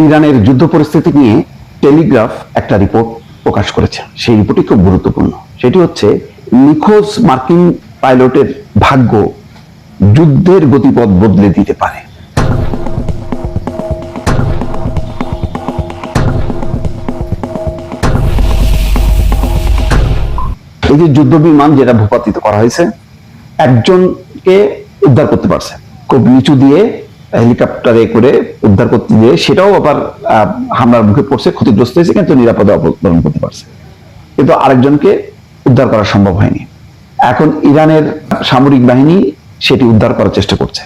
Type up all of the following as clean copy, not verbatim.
ইরানের যুদ্ধ পরিস্থিতি নিয়ে টেলিগ্রাফ একটা রিপোর্ট প্রকাশ করেছে। সেই রিপোর্টটি খুব গুরুত্বপূর্ণ। সেটি হচ্ছে নিখোঁজ মার্কিন পাইলটের ভাগ্য যুদ্ধের গতিপথ বদলে দিতে পারে। এই যে যুদ্ধ বিমান যেটা ভূপাতিত করা হয়েছে, একজনকে উদ্ধার করতে পারছে খুব নিচু দিয়ে, হেলিকপ্টারে করে উদ্ধার করতে দিয়ে, সেটাও আবার হামলার মুখে পড়ছে, ক্ষতিগ্রস্ত হয়েছে, কিন্তু নিরাপদে অবতরণ করতে পারছে। কিন্তু আরেকজনকে উদ্ধার করা সম্ভব হয়নি। এখন ইরানের সামরিক বাহিনী সেটি উদ্ধার করার চেষ্টা করছে।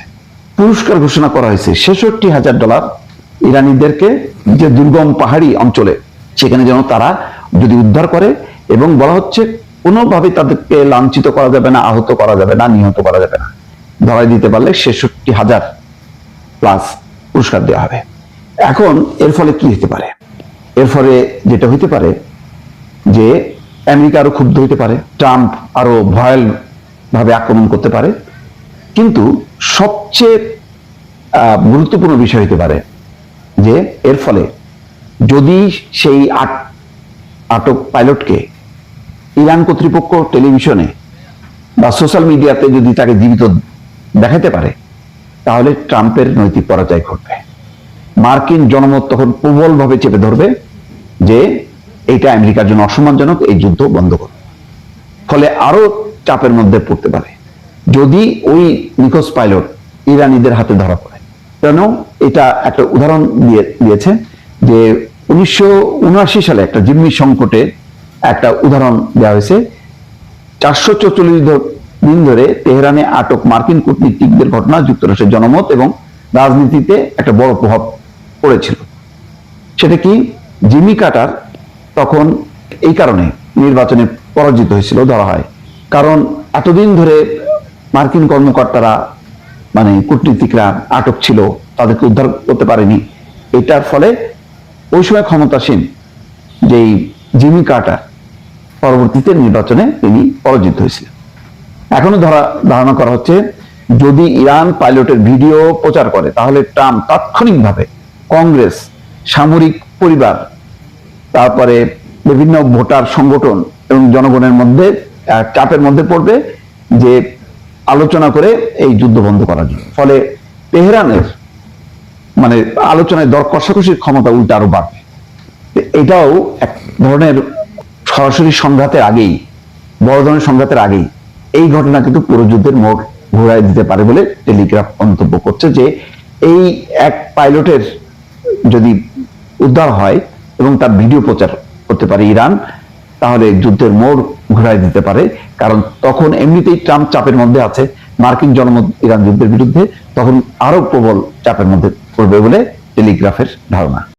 পুরস্কার ঘোষণা করা হয়েছে $৬৬,০০০ ইরানিদেরকে, যে দুর্গম পাহাড়ি অঞ্চলে, সেখানে যেন তারা যদি উদ্ধার করে, এবং বলা হচ্ছে কোনোভাবে তাদেরকে লাঞ্ছিত করা যাবে না, আহত করা যাবে না, নিহত করা যাবে না। ধরাই দিতে পারলে ৬৬,০০০ প্লাস পুরস্কার দেওয়া হবে। এখন এর ফলে কি হতে পারে? এর ফলে যেটা হইতে পারে যে আমেরিকা আরো ক্ষুব্ধ হইতে পারে, ট্রাম্প আরো ভয়াল ভাবে আক্রমণ করতে পারে। কিন্তু সবচেয়ে গুরুত্বপূর্ণ বিষয় হইতে পারে যে এর ফলে যদি সেই আটক পাইলটকে ইরান কর্তৃপক্ষ টেলিভিশনে বা সোশ্যাল মিডিয়াতে যদি তাকে জীবিত দেখাতে পারে, তাহলে ট্রাম্পের নৈতিক পরাজয় ঘটবে। মার্কিন জনমত তখন প্রবলভাবে চেপে ধরবে যে এইটা আমেরিকার জন্য অসম্মানজনক, এই যুদ্ধ বন্ধ করবে। ফলে আরো চাপের মধ্যে পড়তে পারে যদি ওই নিখোঁজ পাইলট ইরানিদের হাতে ধরা পড়ে। কেন? এটা একটা উদাহরণ দিয়েছে যে 1979 সালে একটা জিম্মি সংকটে একটা উদাহরণ দেওয়া হয়েছে। 444 দিন ধরে তেহরানে আটক মার্কিন কূটনীতিকদের ঘটনা যুক্তরাষ্ট্রের জনমত এবং রাজনীতিতে একটা বড় প্রভাব পড়েছিল। সেটা কি? জিমি কার্টার তখন এই কারণে নির্বাচনে পরাজিত হয়েছিল ধরা হয়, কারণ এতদিন ধরে মার্কিন কর্মকর্তারা, মানে কূটনীতিকরা আটক ছিল, তাদেরকে উদ্ধার করতে পারেনি। এটার ফলে ওই সময় ক্ষমতাসীন যেই জিমি কার্টার পরবর্তীতে নির্বাচনে তিনি পরাজিত হয়েছিলেন। এখনো ধারণা করা হচ্ছে যদি ইরান পাইলটের ভিডিও প্রচার করে, তাহলে ট্রাম্প তাৎক্ষণিকভাবে কংগ্রেস, সামরিক পরিবার, তারপরে বিভিন্ন ভোটার সংগঠন এবং জনগণের মধ্যে চাপের মধ্যে পড়বে যে আলোচনা করে এই যুদ্ধ বন্ধ করার জন্য। ফলে তেহরানের মানে আলোচনায় দর কষাকষির ক্ষমতা উল্টা আরো বাড়বে। এটাও এক ধরনের সরাসরি সংঘাতের আগেই, বড় ধরনের সংঘাতের আগেই এই ঘটনা কিন্তু পুরো যুদ্ধের মোড় ঘোরায় দিতে পারে বলে টেলিগ্রাফ মন্তব্য করছে যে এই এক পাইলটের যদি উদ্ধার হয় এবং তার ভিডিও প্রচার করতে পারে ইরান, তাহলে যুদ্ধের মোড় ঘোরায় দিতে পারে। কারণ তখন এমনিতেই ট্রাম্প চাপের মধ্যে আছে, মার্কিন জনমত ইরান যুদ্ধের বিরুদ্ধে তখন আরো প্রবল চাপের মধ্যে পড়বে বলে টেলিগ্রাফের ধারণা।